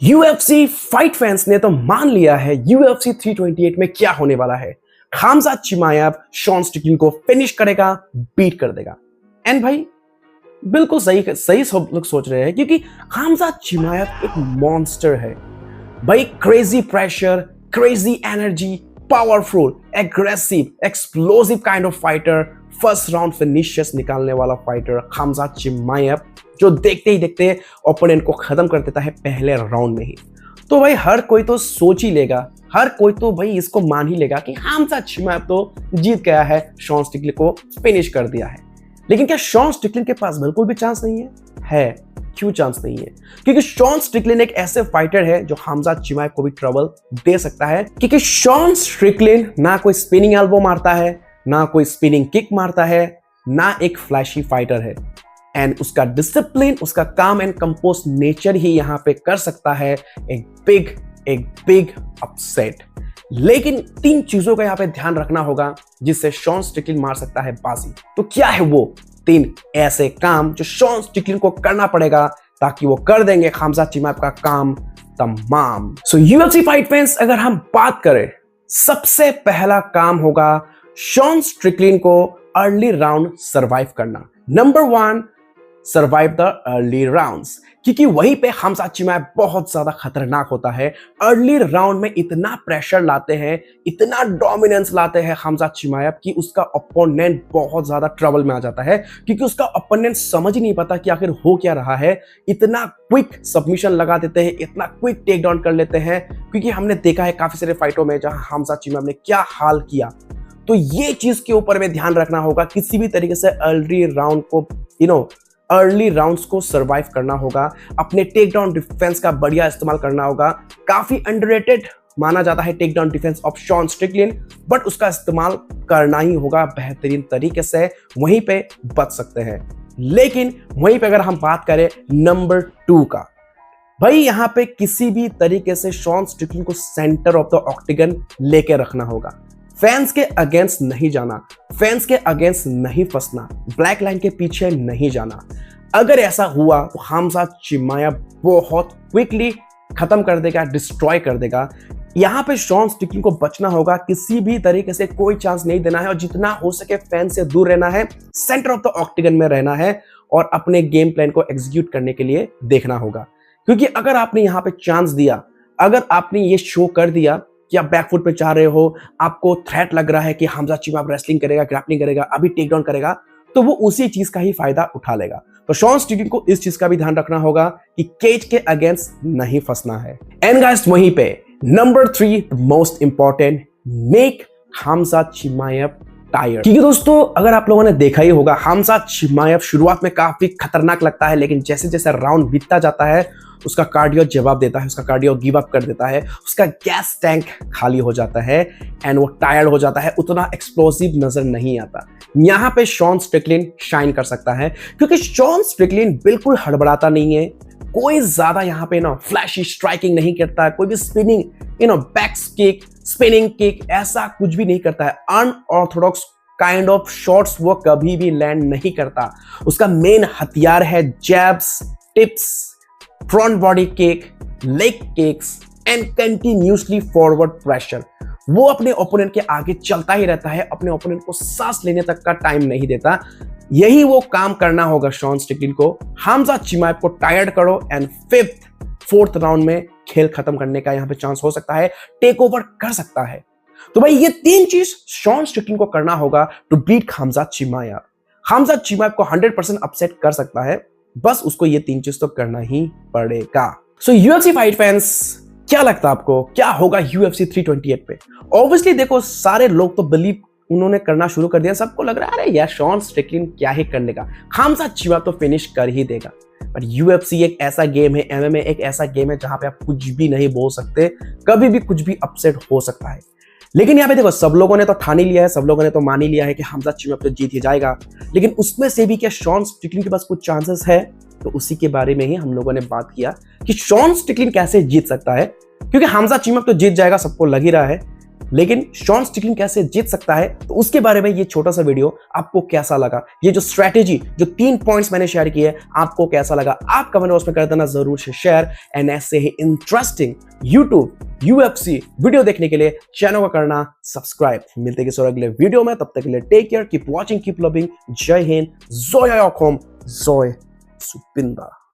UFC fight fans ने तो मान लिया है UFC 328 में क्या होने वाला है। खामजा चिमाएव शॉन स्टिकलिन को फिनिश करेगा, बीट कर देगा। एंड भाई बिल्कुल सही सब लोग सोच रहे हैं, क्योंकि खामजा चिमाएव एक मॉन्स्टर है भाई। Crazy pressure, crazy energy, powerful, aggressive, explosive kind of fighter, first round finishers निकालने वाला फाइटर खामजा चिमाएव, जो देखते ही देखते ओपोनेंट को खत्म कर देता है पहले राउंड में ही। तो भाई हर कोई तो सोच ही लेगा, हर कोई तो भाई इसको मान ही लेगा कि खामजा चिमाएव तो जीत गया है, शॉन स्टिकलिन को फिनिश कर दिया है। लेकिन क्या शॉन स्टिकलिन के पास बिल्कुल भी चांस नहीं है? क्यों चांस नहीं है? क्योंकि शॉन स्टिकलिन एक ऐसे फाइटर है जो खामजा चिमाएव को भी ट्रबल दे सकता है। क्योंकि शॉन स्टिकलिन ना कोई स्पिनिंग एल्बो मारता है, ना कोई स्पिनिंग किक मारता है, ना एक फ्लैशी फाइटर है। एंड उसका डिसिप्लिन, उसका काम एंड कंपोज नेचर ही यहां पे कर सकता है एक बिग अपसेट। लेकिन 3 चीजों का यहां पे ध्यान रखना होगा जिससे शॉन स्टिकलिन मार सकता है बाजी। तो क्या है वो 3 ऐसे काम जो शॉन स्टिकलिन को करना पड़ेगा, ताकि वो कर देंगे खामजा चिमाएव का काम तमाम। सो UFC फाइट फैंस, अगर हम बात करें, सबसे पहला काम होगा शॉन स्टिकलिन को अर्ली राउंड सर्वाइव करना। Number 1, survive the early rounds, क्योंकि वहीं पे खामजा चिमाएव बहुत ज्यादा खतरनाक होता है। अर्ली राउंड में इतना प्रेशर लाते हैं, इतना डोमिनेंस लाते हैं खामजा चिमाएव कि उसका ओपोनेंट बहुत ज्यादा ट्रबल में आ जाता है, क्योंकि उसका ओपोनेंट समझ ही नहीं पाता कि आखिर हो क्या रहा है। इतना क्विक सबमिशन लगा देते हैं, इतना क्विक टेक डाउन कर लेते हैं, क्योंकि हमने देखा है काफी सारे फाइटों में जहां खामजा चिमाएव ने क्या हाल किया। तो ये चीज के ऊपर में ध्यान रखना होगा, किसी भी तरीके से अर्ली राउंड को अर्ली राउंड्स को सर्वाइव करना होगा। अपने टेक डाउन डिफेंस का बढ़िया इस्तेमाल करना होगा। काफी अंडररेटेड माना जाता है take down defence of Sean Strickland, but उसका इस्तेमाल करना ही होगा बेहतरीन तरीके से, वहीं पे बच सकते हैं। लेकिन वहीं पे अगर हम बात करें नंबर 2 का, भाई यहां पे किसी भी तरीके से शॉन स्टिकलिन को सेंटर ऑफ द ऑक्टेगन लेके रखना होगा। फैंस के अगेंस्ट नहीं जाना, फैंस के अगेंस्ट नहीं फंसना, ब्लैक लाइन के पीछे नहीं जाना। अगर ऐसा हुआ तो खामजा चिमाएव बहुत क्विकली खत्म कर देगा, डिस्ट्रॉय कर देगा। यहां पे शॉन स्टिकलिन को बचना होगा, किसी भी तरीके से कोई चांस नहीं देना है, और जितना हो सके फैन से दूर रहना है, सेंटर ऑफ द ऑक्टेगन में रहना है, और अपने गेम प्लान को एग्जीक्यूट करने के लिए देखना होगा। क्योंकि अगर आपने यहां पे चांस दिया, अगर आपने ये शो कर दिया कि आप बैकफुट पे चाह रहे हो, आपको थ्रेट लग रहा है कि खामजा चिमाएव रेसलिंग करेगा, ग्रैपलिंग करेगा, अभी टेक डाउन करेगा, तो वो उसी चीज का ही फायदा उठा लेगा। तो शॉन स्टिकलिन को इस चीज का भी ध्यान रखना होगा कि केज के अगेंस्ट नहीं फंसना है। एंड गाइस, वहीं पे number 3 most important, make Khamzat Chimaev tired. क्योंकि दोस्तों अगर आप लोगों ने देखा ही होगा, खामजा चिमाएव शुरुआत में काफी खतरनाक लगता है, लेकिन जैसे जैसे राउंड बीतता जाता है उसका कार्डियो जवाब देता है, उसका कार्डियो गिव अप कर देता है, उसका गैस टैंक खाली हो जाता है एंड वो टायर्ड हो जाता है, उतना एक्सप्लोसिव नजर नहीं आता। यहां पे शॉन स्टिकलिन शाइन कर सकता है, क्योंकि शॉन स्टिकलिन बिल्कुल हड़बड़ाता नहीं है, कोई ज्यादा यहाँ पे फ्लैशी स्ट्राइकिंग नहीं करता है, कोई भी spinning back kick, spinning kick, ऐसा कुछ भी नहीं करता है। अनऑर्थोडॉक्स काइंड ऑफ शॉट्स वो कभी भी लैंड नहीं करता। उसका मेन हथियार है jabs, tips, front body kick, leg kicks and continuously forward pressure. वो अपने ओपोनेंट के आगे चलता ही रहता है, अपने ओपोनेंट को सांस लेने तक का टाइम नहीं देता। यही वो काम करना होगा शॉन स्टिकलिन को। खामजा चिमाएव को टायर्ड करो एंड 4th राउंड में खेल खत्म करने का यहां पे चांस हो सकता है, टेक ओवर कर सकता है। तो भाई ये 3 चीज शॉन स्टिकलिन को करना होगा टू बीट खामजा चिमाएव। खामजा चिमाएव को 100% अपसेट कर सकता है, बस उसको ये 3 चीज तो करना ही पड़ेगा। सो UFC फाइट फैंस, क्या लगता है आपको क्या होगा UFC 328 पे? ऑब्वियसली देखो, सारे लोग तो बिलीव उन्होंने करना शुरू कर दिया, सबको लग रहा है अरे यार शॉन स्टिकलिन क्या ही करने का, खामजा चिमाएव तो फिनिश कर ही देगा। बट UFC एक ऐसा गेम है, MMA एक ऐसा गेम है जहां पे आप कुछ भी नहीं बोल सकते, कभी भी कुछ भी अपसेट हो सकता है। लेकिन यहाँ पे देखो, सब लोगों ने तो ठान ही लिया है, सब लोगों ने तो मान ही लिया है कि खामजा चिमाएव तो जीत ही जाएगा। लेकिन उसमें से भी क्या शॉन स्टिकलिन के पास कुछ चांसेस है? तो उसी के बारे में ही हम लोगों ने बात किया कि शॉन स्टिकलिन कैसे जीत सकता है। क्योंकि खामजा चिमाएव तो जीत जाएगा, सबको लग ही रहा है, लेकिन शॉन स्टिकलिन कैसे जीत सकता है, तो उसके बारे में ये छोटा सा वीडियो आपको कैसा लगा, ये जो स्ट्रैटेजी, जो 3 पॉइंट्स मैंने शेयर किए, आपको कैसा लगा, आप कमेंट बॉक्स में कर देना जरूर से शेयर। एंड ऐसे ही इंटरेस्टिंग यूट्यूब UFC वीडियो देखने के लिए चैनल को करना सब्सक्राइब। मिलते हैं अगले वीडियो में, तब तक के लिए take care, keep watching, keep loving. जय हिंद, जोया योकोम, जोय सुपिंदा।